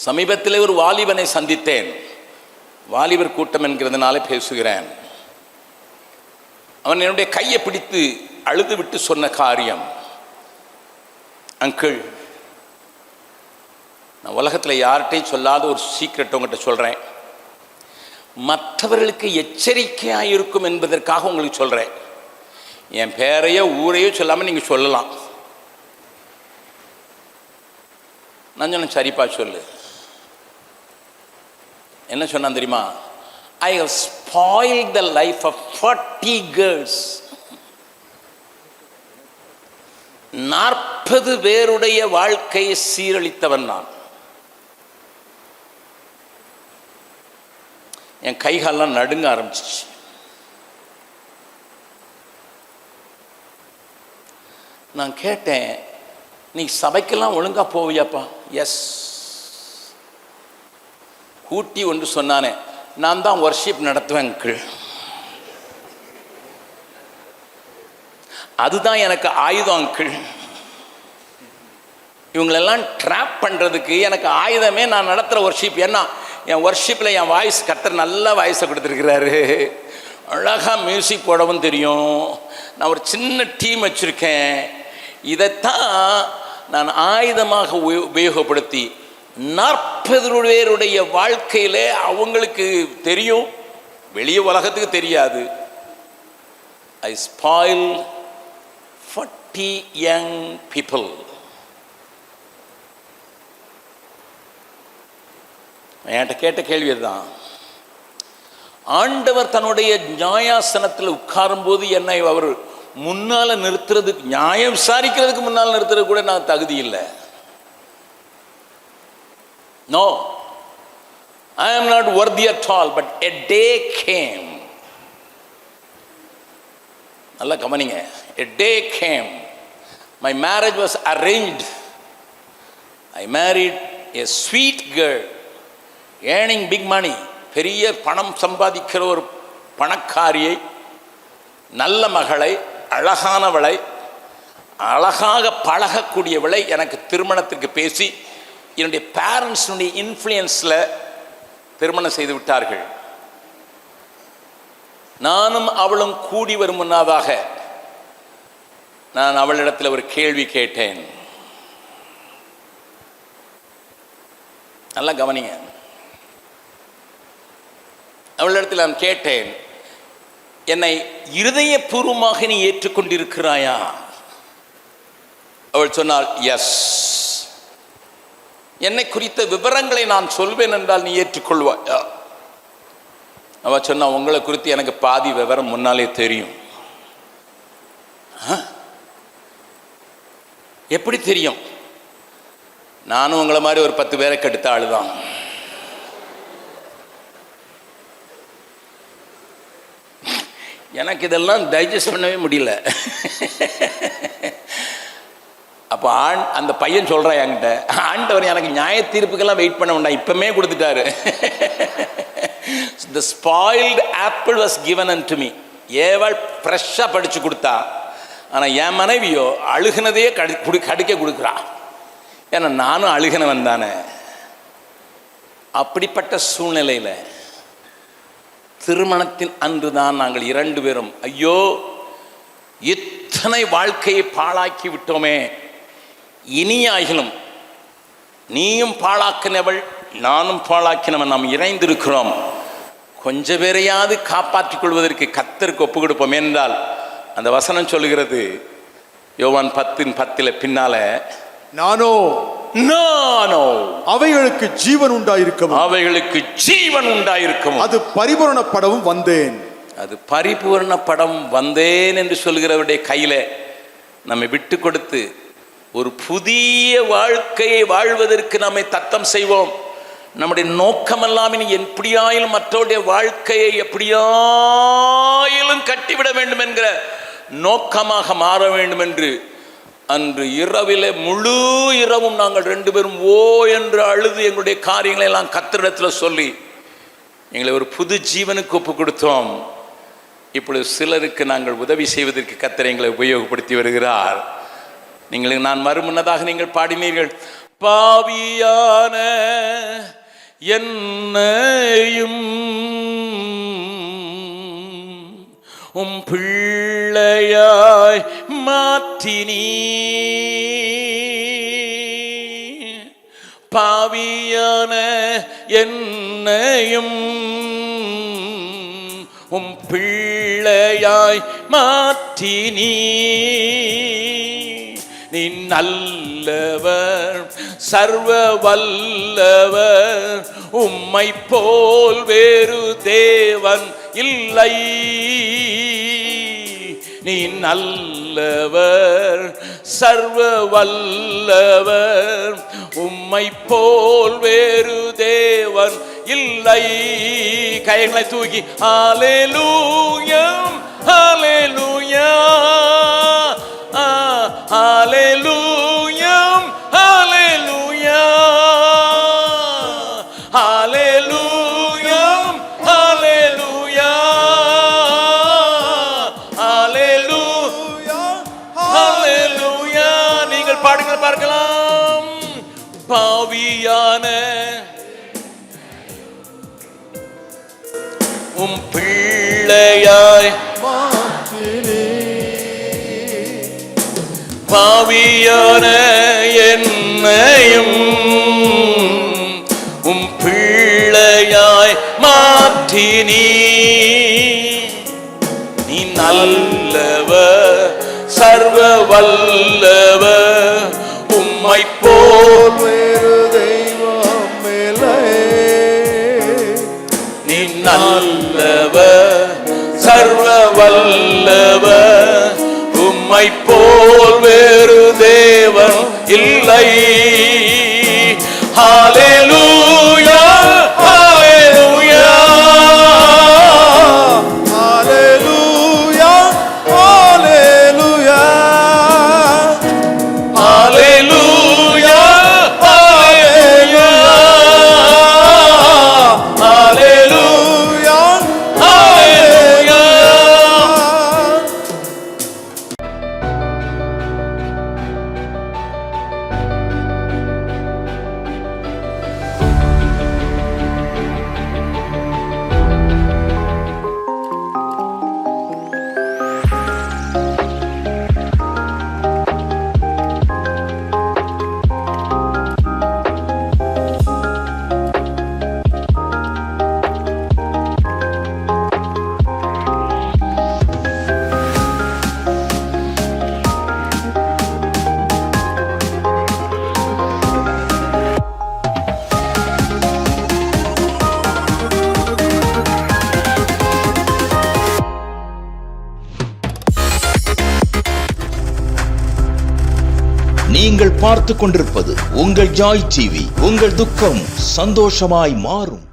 சமீபத்தில் ஒரு வாலிபனை சந்தித்தேன். வாலிபர் கூட்டம் என்கிறதுனால பேசுகிறேன். அவன் என்னுடைய கையை பிடித்து அழுது விட்டு சொன்ன காரியம், அங்கிள், நான் உலகத்தில் யார்கிட்டையும் சொல்லாத ஒரு சீக்ரெட் உங்கள்கிட்ட சொல்கிறேன். மற்றவர்களுக்கு எச்சரிக்கையாக இருக்கும் என்பதற்காக உங்களுக்கு சொல்கிறேன். என் பேரையோ ஊரையோ சொல்லாமல் நீங்கள் சொல்லலாம். நான் சொன்னேன், சரிப்பா சொல்லு. என்ன சொன்னான் தெரியுமா? I have spoiled the life of 40 girls. 40 பேருடைய வாழ்க்கையை சீரழித்தவன் நான். என் கைகாலெல்லாம் நடுங்க ஆரம்பிச்சிச்சு. நான் கேட்டேன், நீ சபைக்கெல்லாம் ஒழுங்கா போவியாப்பா? எஸ். கூட்டி ஒன்று சொன்னானே, நான் தான் வர்ஷிப் நடத்துவேன் அங்கிள். அதுதான் எனக்கு ஆயுதம் அங்கிள். இவங்களெல்லாம் ட்ராப் பண்ணுறதுக்கு எனக்கு ஆயுதமே நான் நடத்துகிற வர்ஷிப். ஏன்னா என் வர்ஷிப்பில் என் வாய்ஸ், கர்த்தர் நல்ல வாய்ஸை கொடுத்துருக்கிறாரு. அழகாக மியூசிக் போடவும் தெரியும். நான் ஒரு சின்ன டீம் வச்சுருக்கேன். இதைத்தான் நான் ஆயுதமாக உபயோகப்படுத்தி 40 பேருடைய வாழ்க்கையில் அவங்களுக்கு தெரியும், வெளியே உலகத்துக்கு தெரியாது. I spoil 40 young people. என்கிட்ட கேட்ட கேள்வி அதுதான். ஆண்டவர் தன்னுடைய நியாயாசனத்தில் உட்காரும்போது என்னை அவர் முன்னால் நிறுத்துறதுக்கு, நியாயம் விசாரிக்கிறதுக்கு முன்னால் நிறுத்துறது கூட நான் தகுதி இல்லை. No, I am not worthy at all. But a day came. நல்லா கவனிங்க. A day came. My marriage was arranged. I married a sweet girl, earning big money. பெரிய பணம் சம்பாதிக்கிற ஒரு பணக்காரியை, நல்ல மகளை, அழகானவளை, அழகாக பழகக்கூடியவளை எனக்கு திருமணத்திற்கு பேசி என்னுடைய பேரண்ட்ஸுடைய இன்ஃப்ளூயன்ஸில் திருமணம் செய்து விட்டார்கள். நானும் அவளும் கூடி வரும் முன்னதாக நான் அவளிடத்தில் ஒரு கேள்வி கேட்டேன். நல்லா கவனிங்க. அவளிடத்தில் நான் கேட்டேன், என்னை இருதயபூர்வமாக நீ ஏற்றுக்கொண்டிருக்கிறாயா? அவள் சொன்னாள், எஸ். என்னை குறித்த விவரங்களை நான் சொல்வேன் என்றால் நீ ஏற்றுக்கொள்வாயா? அவள் சொன்னா, உங்களை குறித்து எனக்கு பாதி விவரம் முன்னாலே தெரியும். எப்படி தெரியும்? நானும் உங்களை மாதிரி ஒரு 10 பேரை கெடுத்த ஆளுதான். எனக்கு இதெல்லாம் டைஜஸ்ட் பண்ணவே முடியல. அப்போ அந்த பையன் சொல்கிறான் என்கிட்ட, ஆண்டவர் எனக்கு நியாய தீர்ப்புக்கெல்லாம் வெயிட் பண்ண வேண்டாம், இப்போமே கொடுத்துட்டாரு. The spoiled apple was given unto me. ஏவாள் ஃப்ரெஷ்ஷாக படித்து கொடுத்தா. ஆனால் என் மனைவியோ அழுகினதையே கடிக்க கொடுக்குறா. ஏன்னா நானும் அழுகினவன் தானே. அப்படிப்பட்ட சூழ்நிலையில் திருமணத்தின் அன்று தான் நாங்கள் 2 பேரும், ஐயோ இத்தனை வாழ்க்கையை பாழாக்கி விட்டோமே, இனியாகிலும் நீயும் பாழாக்கினவள் நானும் பாழாக்கினவன், நாம் இணைந்திருக்கிறோம், கொஞ்ச பேரையாவது காப்பாற்றிக் கொள்வதற்கு கர்த்தருக்கு ஒப்பு கொடுப்போம் என்றால் அந்த வசனம் சொல்லுகிறது, யோவான் 10:10 பின்னால, நானோ அவைகளுக்கு ஜீவன் உண்டாயிருக்கும், அவைகளுக்கு ஜீவன் உண்டாயிருக்கும், அது பரிபூரணப்படவும் வந்தேன், அது பரிபூரணப்படம் வந்தேன் என்று சொல்கிறவருடைய கையில நம்மை விட்டு கொடுத்து ஒரு புதிய வாழ்க்கையை வாழ்வதற்கு நம்மை தத்தம் செய்வோம். நம்முடைய நோக்கமெல்லாம் இனி எப்படியாயிலும் மற்றவருடைய வாழ்க்கையை எப்படியாயிலும் கட்டிவிட வேண்டும் என்கிற நோக்கமாக மாற வேண்டும் என்று அன்று இரவிலே முழு இரவும் நாங்கள் 2 பேரும் ஓ என்று அழுது எங்களுடைய காரியங்களை எல்லாம் கர்த்தரிடத்தில் சொல்லி எங்களை ஒரு புது ஜீவனுக்கு ஒப்பு கொடுத்தோம். இப்பொழுது சிலருக்கு நாங்கள் உதவி செய்வதற்கு கர்த்தர் எங்களை உபயோகப்படுத்தி வருகிறார். நீங்கள் நான் மறுமுன்னதாக நீங்கள் பாடினீர்கள், பாவியான என்னையும் உம் பிள்ளையாய் மாற்றினீ, பாவியான என்னையும் உம் பிள்ளையாய் மாற்றினீ. நீ நல்லவர், சர்வ வல்லவர், உம்மை போல் வேறு தேவன் இல்லை. நீ நல்லவர், சர்வ வல்லவர், உம்மை போல் வேறு தேவன் இல்லை. கைகளை தூக்கி ஹல்லேலூயா ஹல்லேலூயா ஹல்லேலூயா ஹல்லேலூயா ஹல்லேலூயா ஹல்லேலூயா ஹல்லேலூயா ஹல்லேலூயா. நீங்கள் பாடுங்கள் பார்க்கலாம். பாவியான உம் பிள்ளையாய் பாவியான என்னையும் உம் பிள்ளையாய் மாற்றினீ. நீ நல்லவர், சர்வ வல்லவர், உம்மை போல் வேறு தெய்வம் இல்லை. நீ நல்லவர், சர்வ வல்லவர், உம்மை போல் வேறு தேவன் இல்லை. ஹல்லேலூயா ஹல்லேலூயா ஹல்லேலூயா ஹல்லேலூயா ஹல்லேலூயா ஹல்லேலூயா ஹல்லேலூயா ஹல்லேலூயா. நீங்கள் பார்த்துக் கொண்டிருப்பது உங்கள் ஜாய் டிவி. உங்கள் துக்கம் சந்தோஷமாய் மாறும்.